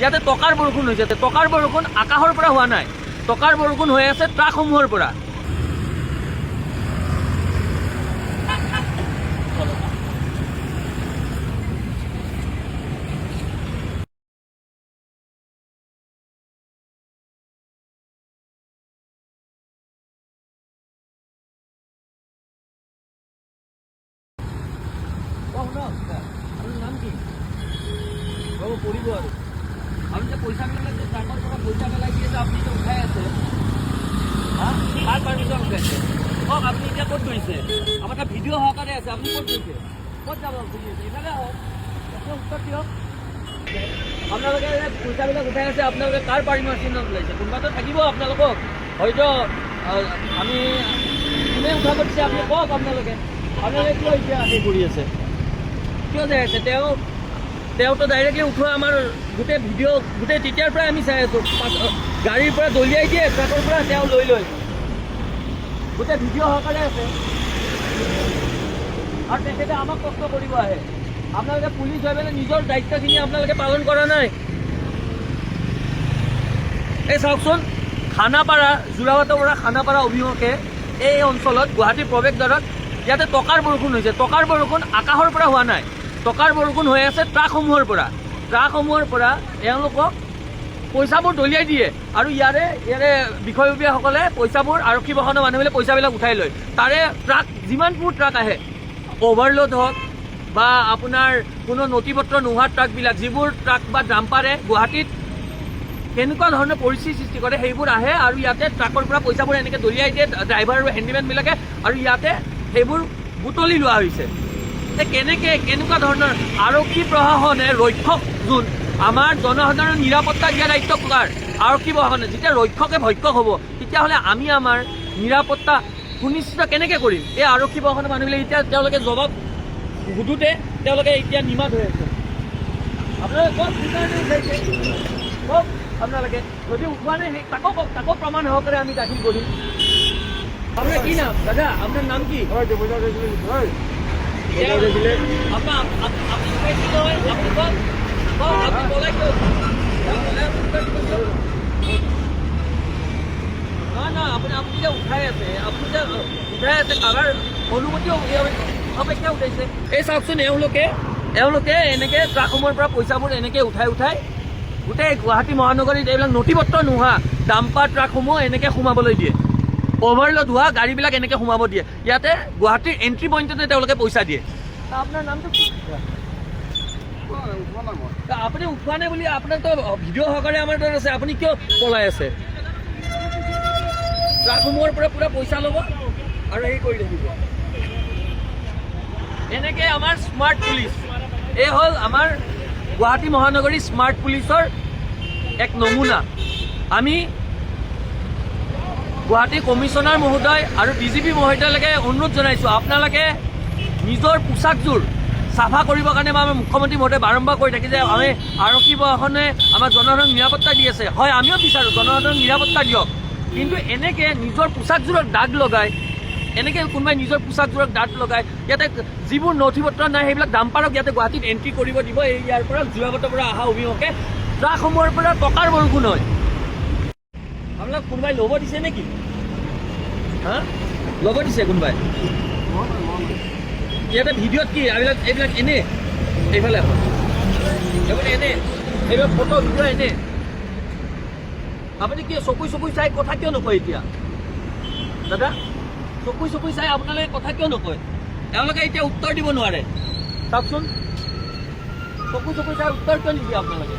ইয়াতে টকাৰ বৰষুণ হৈছে। টকাৰ বৰষুণ আকাশৰ পৰা হোৱা নাই, টকাৰ বৰষুণ হৈ আছে ট্ৰাকসমূহৰ পৰা। আপনাৰ নাম কি বাবু? পড়ব আৰ আপনি যে পয়সা মিলে ট্ৰাকেৰ পৰা পয়সা পেলাই দিয়ে যে আপনি যে উঠাই আছে, হ্যাঁ কার পারমিশন উঠাইছে? হোক আপনি এতিয়া ক'ত গৈছে? আমার এটা ভিডিও সহকারে আছে, আপনি ক'ত গৈছে? ক'ত যাব খুজি আছে? এখানে হোক, উত্তর দিয়ক। আপোনালোকে পইচাবিলাক উঠাই আছে, আপোনালোকে কাৰ পাৰমিশনত ওলাইছে? কোনোবাটো থাকিব আপোনালোকক, হয়তো আমি কোনে উঠাব দিছে আপুনি কওক। আপোনালোকে কিয় এতিয়া সেই কৰি আছে, কিয় যাই আছে? তেওঁতো ডাইৰেক্টলি উঠোৱা আমাৰ গোটেই ভিডিঅ' গোটেই তেতিয়াৰ পৰাই আমি চাই আছোঁ। গাড়ীৰ পৰা দলিয়াই দিয়ে, ট্ৰাকৰ পৰা তেওঁ লৈ গোটেই ভিডিঅ' সহকাৰে আছে। আৰু তেখেতে আমাক কষ্ট কৰিব আহে। আপোনালোকে পুলিচ হৈ পেলাই নিজৰ দায়িত্বখিনি আপোনালোকে পালন কৰা নাই। এই চাওকচোন, খানাপাৰা, যোৰাবাটৰ পৰা খানাপাৰা অভিমুখে এই অঞ্চলত গুৱাহাটীৰ প্ৰৱেশদ্বাৰত ইয়াতে টকাৰ বৰষুণ হৈছে। টকাৰ বৰষুণ আকাশৰ পৰা হোৱা নাই, টকাৰ বৰষুণ হৈ আছে ট্ৰাকসমূহৰ পৰা। ট্ৰাকসমূহৰ পৰা এওঁলোকক পইচাবোৰ দলিয়াই দিয়ে আৰু ইয়াৰে বিষয়ববীয়াসকলে পইচাবোৰ আৰক্ষী বাহনৰ মানুহবিলাক পইচাবিলাক উঠাই লয়। তাৰে ট্ৰাক যিমানবোৰ ট্ৰাক আহে, অভাৰলোড হওক বা আপোনাৰ কোনো নথিপত্ৰ নোহোৱা ট্ৰাকবিলাক, যিবোৰ ট্ৰাক বা ডাম্পাৰে গুৱাহাটীত কেনেকুৱা ধৰণৰ পৰিস্থিতি সৃষ্টি কৰে, সেইবোৰ আহে আৰু ইয়াতে ট্ৰাকৰ পৰা পইচাবোৰ এনেকৈ দলিয়াই দিয়ে ড্ৰাইভাৰ আৰু হেণ্ডিমেনবিলাকে, আৰু ইয়াতে সেইবোৰ বুটলি লোৱা হৈছে। কেনেকুৱা ধৰণৰ আৰক্ষী প্ৰশাসনে, ৰক্ষক যোন আমাৰ জনসাধাৰণৰ নিৰাপত্তা দিয়া দায়িত্ব কাৰ? আৰক্ষী প্ৰশাসনে। যেতিয়া ৰক্ষকে ভক্ষক হ'ব, তেতিয়াহ'লে আমি আমাৰ নিৰাপত্তা সুনিশ্চিত কেনেকৈ কৰিম? এই আৰক্ষী প্ৰশাসনৰ মানুহবিলাক এতিয়া তেওঁলোকে জবাব সুধোতে তেওঁলোকে এতিয়া নিমাত হৈ আছে। আপোনালোকে কওক, কওক আপোনালোকে যদি উঠোৱা নাই তাকো প্ৰমাণ সহকাৰে আমি দাখিল কৰিম। আপোনাৰ কি নাম দাদা? আপোনাৰ নাম কি? আপুনি যে উঠাই আছে, কাৰোবাৰ অনুমতি অপেক্ষা উঠাইছে। এই চাওকচোন, এওঁলোকে এনেকৈ ট্ৰাকসমূহৰ পৰা পইচাবোৰ এনেকৈ উঠাই গোটেই গুৱাহাটী মহানগৰীত এইবিলাক নথিপত্ৰ নোহোৱা ডাম্পাৰ ট্ৰাকসমূহ এনেকৈ সোমাবলৈ দিয়ে। অভাৰলোড হোৱা গাড়ীবিলাক এনেকৈ সোমাব দিয়ে। ইয়াতে গুৱাহাটীৰ এণ্ট্ৰি পইণ্টতে তেওঁলোকে পইচা দিয়ে। আপোনাৰ নামটো কি? আপুনি উঠোৱা নাই বুলি আপোনাৰতো ভিডিঅ' সহকাৰে আমাৰ তাত আছে, আপুনি কিয় পলাই আছে? ট্ৰাকসমূহৰ পৰা পুৰা পইচা ল'ব আৰু হেৰি কৰি থাকিব। এনেকৈ আমাৰ স্মাৰ্ট পুলিচ, এই হ'ল আমাৰ গুৱাহাটী মহানগৰী স্মাৰ্ট পুলিচৰ এক নমুনা। আমি গুৱাহাটী কমিশ্যনাৰ মহোদয় আৰু DGP মহোদয়লৈকে অনুৰোধ জনাইছোঁ, আপোনালোকে নিজৰ পোচাকযোৰ চাফা কৰিবৰ কাৰণে বা আমাৰ মুখ্যমন্ত্ৰী মহোদয়ে বাৰম্বাৰ কৈ থাকে যে আমি আৰক্ষী প্ৰশাসনে আমাৰ জনসাধাৰণক নিৰাপত্তা দি আছে। হয়, আমিও বিচাৰোঁ জনসাধাৰণক নিৰাপত্তা দিয়ক, কিন্তু এনেকৈ নিজৰ পোচাকযোৰক দাগ লগাই, এনেকৈ কোনোবাই নিজৰ পোচাকযোৰক দাগ লগাই ইয়াতে যিবোৰ নথিপত্ৰ নাই সেইবিলাক ডাম্পাৰক ইয়াতে গুৱাহাটীত এণ্ট্ৰি কৰিব দিব। ইয়াৰ পৰা যোৰাবাটৰ পৰা অহা অভিমুখে ট্ৰাকসমূহৰ পৰা টকাৰ বৰষুণ হয়। আপোনাক কোনোবাই ল'ব দিছে নেকি? হা, ল'ব দিছে কোনোবাই? ইয়াতে ভিডিঅ'ত কি এইবিলাক এনে এইফালে এনে এইবিলাক ফটো ভিডিঅ' এনে। আপুনি কি চকুই চাই কথা কিয় নকয় এতিয়া দাদা? চকুই চাই আপোনালোকে কথা কিয় নকয়? এওঁলোকে এতিয়া উত্তৰ দিব নোৱাৰে। চাওকচোন, চকুই চাই উত্তৰ কিয় নিদিয়ে আপোনালোকে?